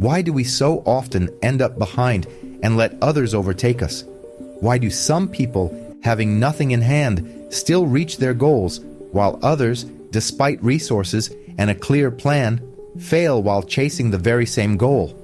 Why do we so often end up behind and let others overtake us? Why do some people, having nothing in hand, still reach their goals, while others, despite resources and a clear plan, fail while chasing the very same goal?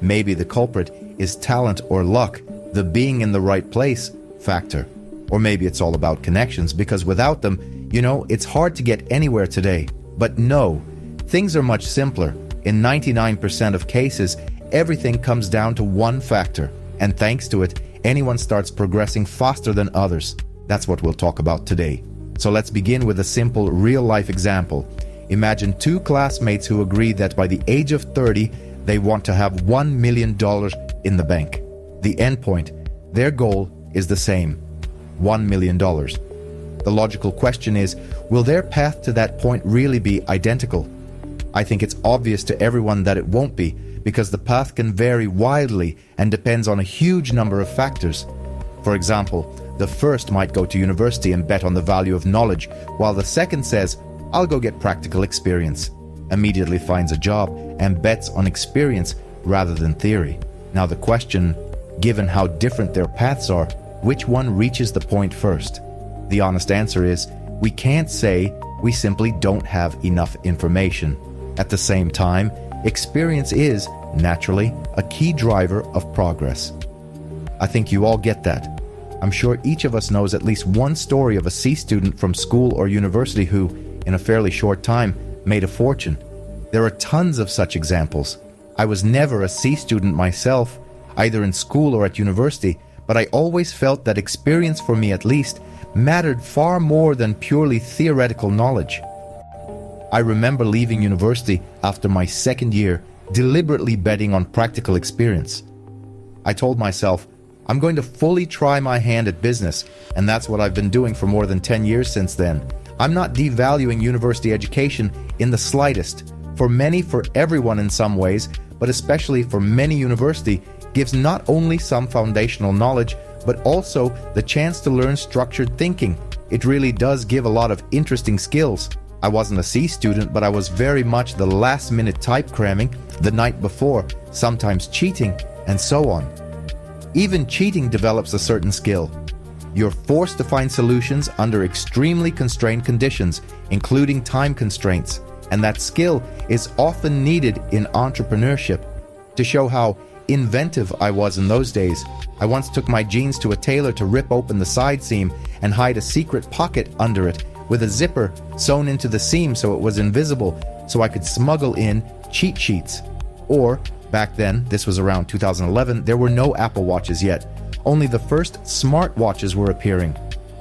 Maybe the culprit is talent or luck, the being in the right place factor. Or maybe it's all about connections, because without them, it's hard to get anywhere today. But no, things are much simpler. In 99% of cases, everything comes down to one factor, and thanks to it, anyone starts progressing faster than others. That's what we'll talk about today. So let's begin with a simple real-life example. Imagine two classmates who agree that by the age of 30, they want to have $1 million in the bank. The endpoint, their goal is the same, $1 million. The logical question is, will their path to that point really be identical? I think it's obvious to everyone that it won't be, because the path can vary wildly and depends on a huge number of factors. For example, the first might go to university and bet on the value of knowledge, while the second says, I'll go get practical experience, immediately finds a job and bets on experience rather than theory. Now the question, given how different their paths are, which one reaches the point first? The honest answer is, we can't say, we simply don't have enough information. At the same time, experience is, naturally, a key driver of progress. I think you all get that. I'm sure each of us knows at least one story of a C student from school or university who, in a fairly short time, made a fortune. There are tons of such examples. I was never a C student myself, either in school or at university, but I always felt that experience, for me at least, mattered far more than purely theoretical knowledge. I remember leaving university after my second year, deliberately betting on practical experience. I told myself, I'm going to fully try my hand at business, and that's what I've been doing for more than 10 years since then. I'm not devaluing university education in the slightest. For many, for everyone in some ways, but especially for many, university gives not only some foundational knowledge, but also the chance to learn structured thinking. It really does give a lot of interesting skills. I wasn't a C student, but I was very much the last-minute type cramming the night before, sometimes cheating, and so on. Even cheating develops a certain skill. You're forced to find solutions under extremely constrained conditions, including time constraints, and that skill is often needed in entrepreneurship. To show how inventive I was in those days, I once took my jeans to a tailor to rip open the side seam and hide a secret pocket under it with a zipper sewn into the seam so it was invisible, so I could smuggle in cheat sheets. Or, back then, this was around 2011, there were no Apple Watches yet. Only the first smartwatches were appearing.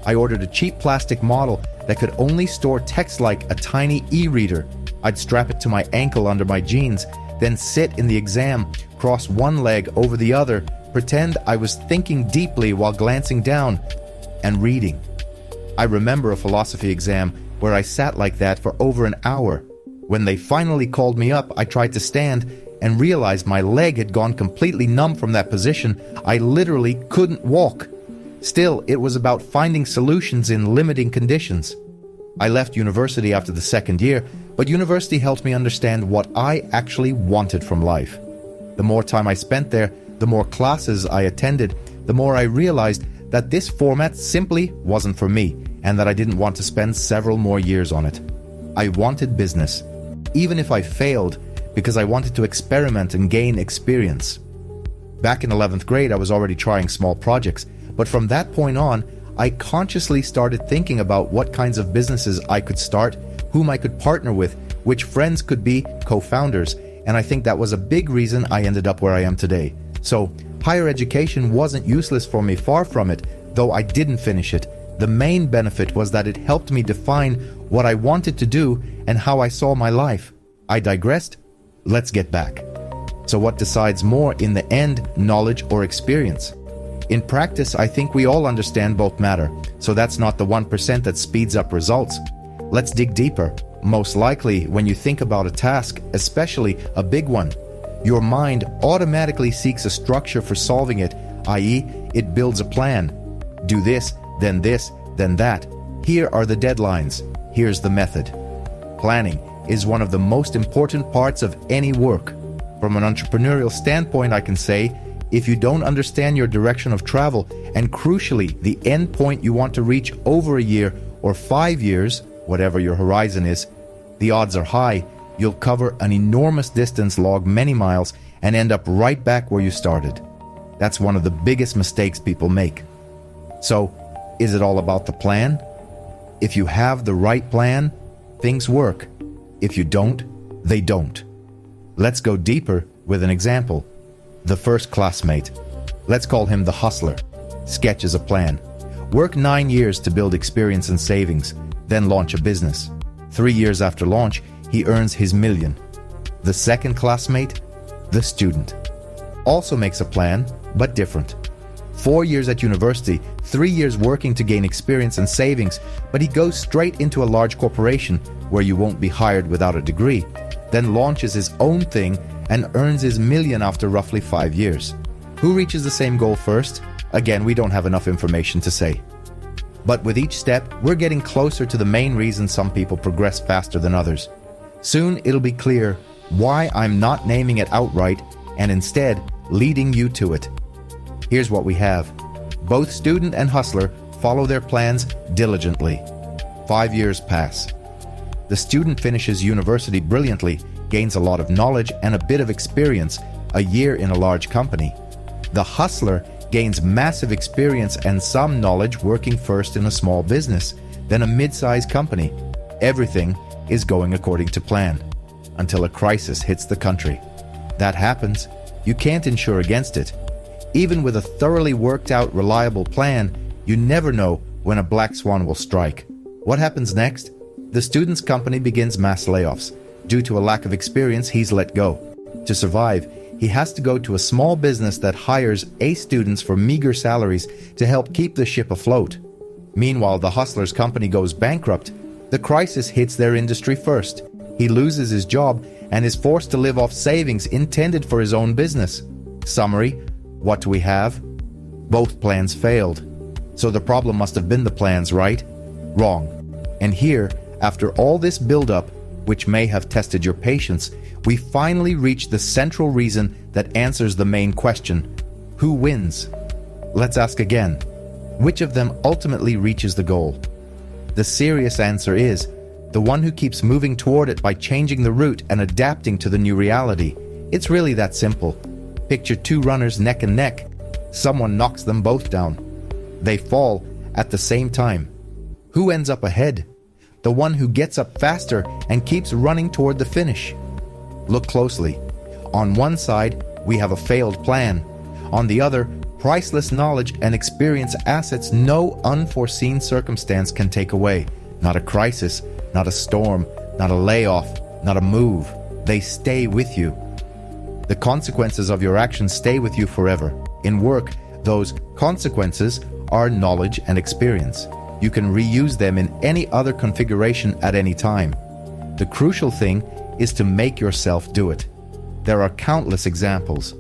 I ordered a cheap plastic model that could only store text like a tiny e-reader. I'd strap it to my ankle under my jeans, then sit in the exam, cross one leg over the other, pretend I was thinking deeply while glancing down, and reading. I remember a philosophy exam where I sat like that for over an hour. When they finally called me up, I tried to stand and realized my leg had gone completely numb from that position. I literally couldn't walk. Still, it was about finding solutions in limiting conditions. I left university after the second year, but university helped me understand what I actually wanted from life. The more time I spent there, the more classes I attended, the more I realized that this format simply wasn't for me, and that I didn't want to spend several more years on it. I wanted business, even if I failed, because I wanted to experiment and gain experience. Back in 11th grade, I was already trying small projects, but from that point on, I consciously started thinking about what kinds of businesses I could start, whom I could partner with, which friends could be co-founders, and I think that was a big reason I ended up where I am today. So, higher education wasn't useless for me, far from it, though I didn't finish it. The main benefit was that it helped me define what I wanted to do and how I saw my life. I digressed. Let's get back. So what decides more in the end, knowledge or experience? In practice, I think we all understand both matter, so that's not the 1% that speeds up results. Let's dig deeper. Most likely, when you think about a task, especially a big one, your mind automatically seeks a structure for solving it, i.e., it builds a plan. Do this, then that. Here are the deadlines. Here's the method. Planning is one of the most important parts of any work. From an entrepreneurial standpoint, I can say, if you don't understand your direction of travel and crucially the end point you want to reach over a year or 5 years, whatever your horizon is, the odds are high you'll cover an enormous distance, log many miles, and end up right back where you started. That's one of the biggest mistakes people make. So, is it all about the plan? If you have the right plan, things work. If you don't, they don't. Let's go deeper with an example. The first classmate. Let's call him the hustler. Sketches a plan. Work 9 years to build experience and savings, then launch a business. 3 years after launch, he earns his million. The second classmate, the student, also makes a plan, but different. 4 years at university, 3 years working to gain experience and savings, but he goes straight into a large corporation where you won't be hired without a degree, then launches his own thing and earns his million after roughly 5 years. Who reaches the same goal first? Again, we don't have enough information to say. But with each step, we're getting closer to the main reason some people progress faster than others. Soon it'll be clear why I'm not naming it outright and instead leading you to it. Here's what we have. Both student and hustler follow their plans diligently. 5 years pass. The student finishes university brilliantly, gains a lot of knowledge and a bit of experience, a year in a large company. The hustler gains massive experience and some knowledge working first in a small business, then a mid-sized company. Everything is going according to plan, until a crisis hits the country. That happens. You can't insure against it. Even with a thoroughly worked out, reliable plan, you never know when a black swan will strike. What happens next? The student's company begins mass layoffs. Due to a lack of experience, he's let go. To survive, he has to go to a small business that hires A students for meager salaries to help keep the ship afloat. Meanwhile, the hustler's company goes bankrupt. The crisis hits their industry first. He loses his job and is forced to live off savings intended for his own business. Summary, what do we have? Both plans failed. So the problem must have been the plans, right? Wrong. And here, after all this build-up, which may have tested your patience, we finally reach the central reason that answers the main question. Who wins? Let's ask again. Which of them ultimately reaches the goal? The serious answer is the one who keeps moving toward it by changing the route and adapting to the new reality. It's really that simple. Picture two runners neck and neck. Someone knocks them both down. They fall at the same time. Who ends up ahead? The one who gets up faster and keeps running toward the finish. Look closely. On one side, we have a failed plan. On the other, priceless knowledge and experience, assets no unforeseen circumstance can take away. Not a crisis, not a storm, not a layoff, not a move. They stay with you. The consequences of your actions stay with you forever. In work, those consequences are knowledge and experience. You can reuse them in any other configuration at any time. The crucial thing is to make yourself do it. There are countless examples.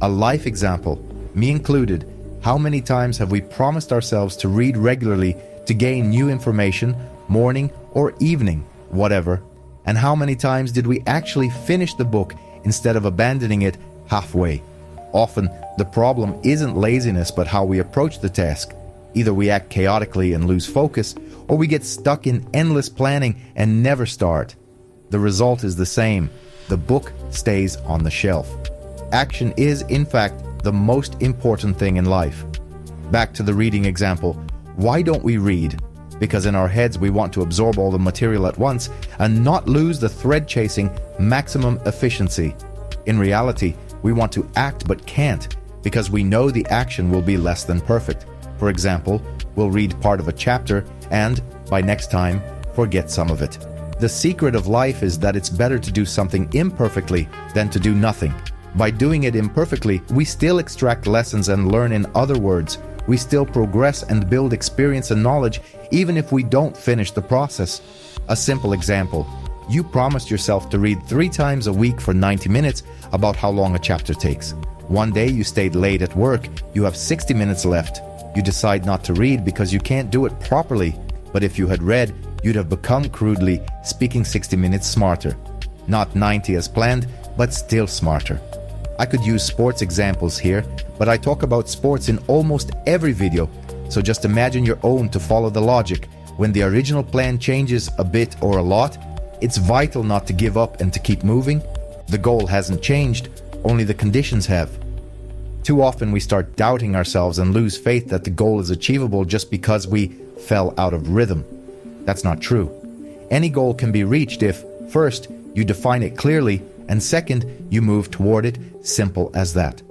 A life example, me included. How many times have we promised ourselves to read regularly to gain new information, morning or evening, whatever? And how many times did we actually finish the book instead of abandoning it halfway? Often, the problem isn't laziness but how we approach the task. Either we act chaotically and lose focus, or we get stuck in endless planning and never start. The result is the same. The book stays on the shelf. Action is, in fact, the most important thing in life. Back to the reading example. Why don't we read? Because in our heads we want to absorb all the material at once and not lose the thread-chasing maximum efficiency. In reality, we want to act but can't because we know the action will be less than perfect. For example, we'll read part of a chapter and, by next time, forget some of it. The secret of life is that it's better to do something imperfectly than to do nothing. By doing it imperfectly, we still extract lessons and learn. In other words, we still progress and build experience and knowledge even if we don't finish the process. A simple example. You promised yourself to read 3 times a week for 90 minutes about how long a chapter takes. One day you stayed late at work, you have 60 minutes left. You decide not to read because you can't do it properly. But if you had read, you'd have become, crudely speaking, 60 minutes smarter. Not 90 as planned, but still smarter. I could use sports examples here, but I talk about sports in almost every video, so just imagine your own to follow the logic. When the original plan changes a bit or a lot, it's vital not to give up and to keep moving. The goal hasn't changed, only the conditions have. Too often we start doubting ourselves and lose faith that the goal is achievable just because we fell out of rhythm. That's not true. Any goal can be reached if, first, you define it clearly, and second, you move toward it. Simple as that.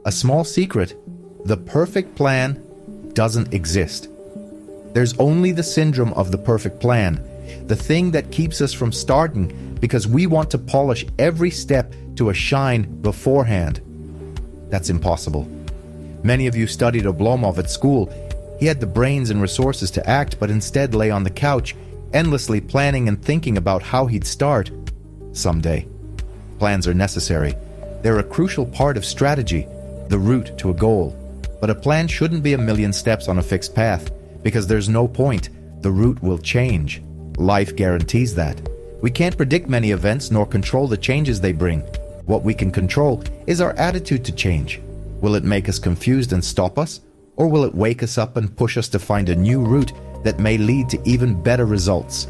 A small secret: the perfect plan doesn't exist. There's only the syndrome of the perfect plan, the thing that keeps us from starting because we want to polish every step to a shine beforehand. That's impossible. Many of you studied Oblomov at school. He had the brains and resources to act, but instead lay on the couch, endlessly planning and thinking about how he'd start someday. Plans are necessary. They're a crucial part of strategy, the route to a goal. But a plan shouldn't be a million steps on a fixed path, because there's no point. The route will change. Life guarantees that. We can't predict many events nor control the changes they bring. What we can control is our attitude to change. Will it make us confused and stop us? Or will it wake us up and push us to find a new route that may lead to even better results?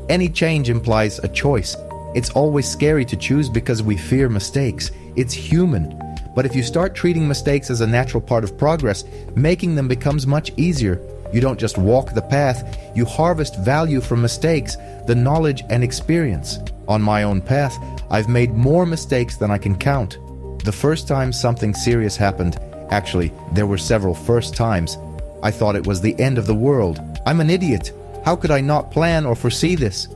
Any change implies a choice. It's always scary to choose because we fear mistakes. It's human. But if you start treating mistakes as a natural part of progress, making them becomes much easier. You don't just walk the path, you harvest value from mistakes, the knowledge and experience. On my own path, I've made more mistakes than I can count. The first time something serious happened, actually, there were several first times, I thought it was the end of the world. I'm an idiot. How could I not plan or foresee this?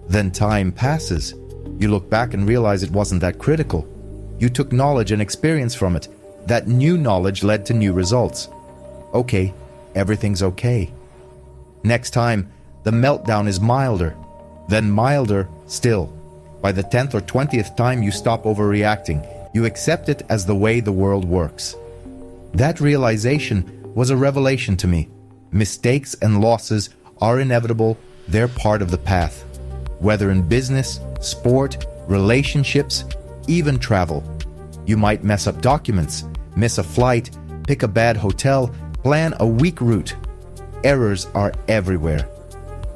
Then time passes. You look back and realize it wasn't that critical. You took knowledge and experience from it. That new knowledge led to new results. Okay, everything's okay. Next time, the meltdown is milder. Then milder still. By the 10th or 20th time you stop overreacting, you accept it as the way the world works. That realization was a revelation to me. Mistakes and losses are inevitable, they're part of the path. Whether in business, sport, relationships, even travel. You might mess up documents, miss a flight, pick a bad hotel, plan a weak route. Errors are everywhere.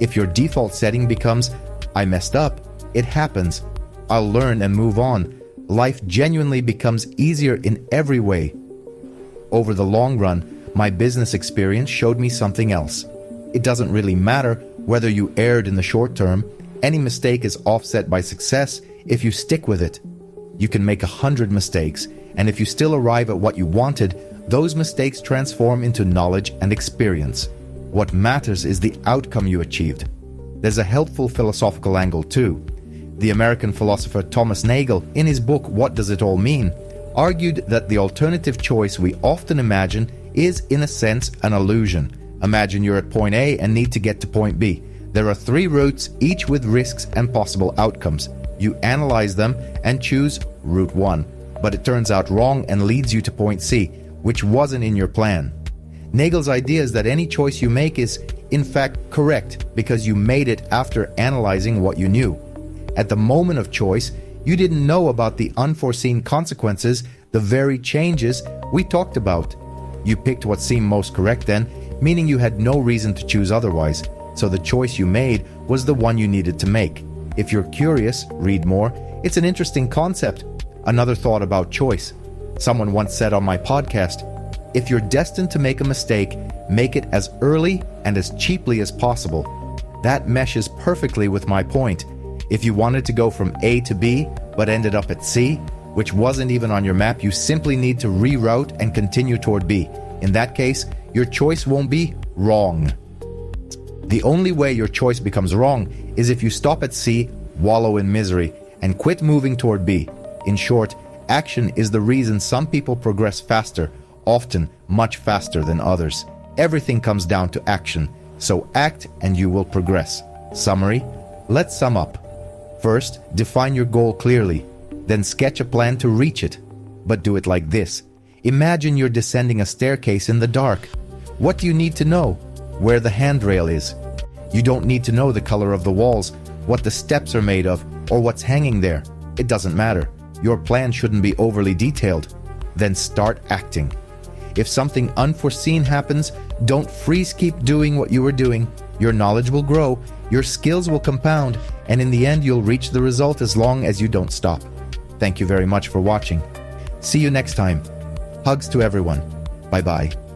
If your default setting becomes, I messed up, it happens, I'll learn and move on, life genuinely becomes easier in every way. Over the long run, my business experience showed me something else. It doesn't really matter whether you erred in the short term. Any mistake is offset by success if you stick with it. You can make 100 mistakes, and if you still arrive at what you wanted, those mistakes transform into knowledge and experience. What matters is the outcome you achieved. There's a helpful philosophical angle too. The American philosopher Thomas Nagel, in his book What Does It All Mean?, argued that the alternative choice we often imagine is, in a sense, an illusion. Imagine you're at point A and need to get to point B. There are 3 routes, each with risks and possible outcomes. You analyze them and choose route 1, but it turns out wrong and leads you to point C, which wasn't in your plan. Nagel's idea is that any choice you make is, in fact, correct because you made it after analyzing what you knew. At the moment of choice, you didn't know about the unforeseen consequences, the very changes we talked about. You picked what seemed most correct then, meaning you had no reason to choose otherwise. So the choice you made was the one you needed to make. If you're curious, read more. It's an interesting concept. Another thought about choice. Someone once said on my podcast, if you're destined to make a mistake, make it as early and as cheaply as possible. That meshes perfectly with my point. If you wanted to go from A to B, but ended up at C, which wasn't even on your map, you simply need to reroute and continue toward B. In that case, your choice won't be wrong. The only way your choice becomes wrong is if you stop at C, wallow in misery, and quit moving toward B. In short, action is the reason some people progress faster, often much faster than others. Everything comes down to action, so act and you will progress. Summary: let's sum up. First, define your goal clearly, then sketch a plan to reach it. But do it like this. Imagine you're descending a staircase in the dark. What do you need to know? Where the handrail is. You don't need to know the color of the walls, what the steps are made of, or what's hanging there. It doesn't matter. Your plan shouldn't be overly detailed. Then start acting. If something unforeseen happens, don't freeze. Keep doing what you are doing. Your knowledge will grow, your skills will compound, and in the end you'll reach the result as long as you don't stop. Thank you very much for watching. See you next time. Hugs to everyone. Bye-bye.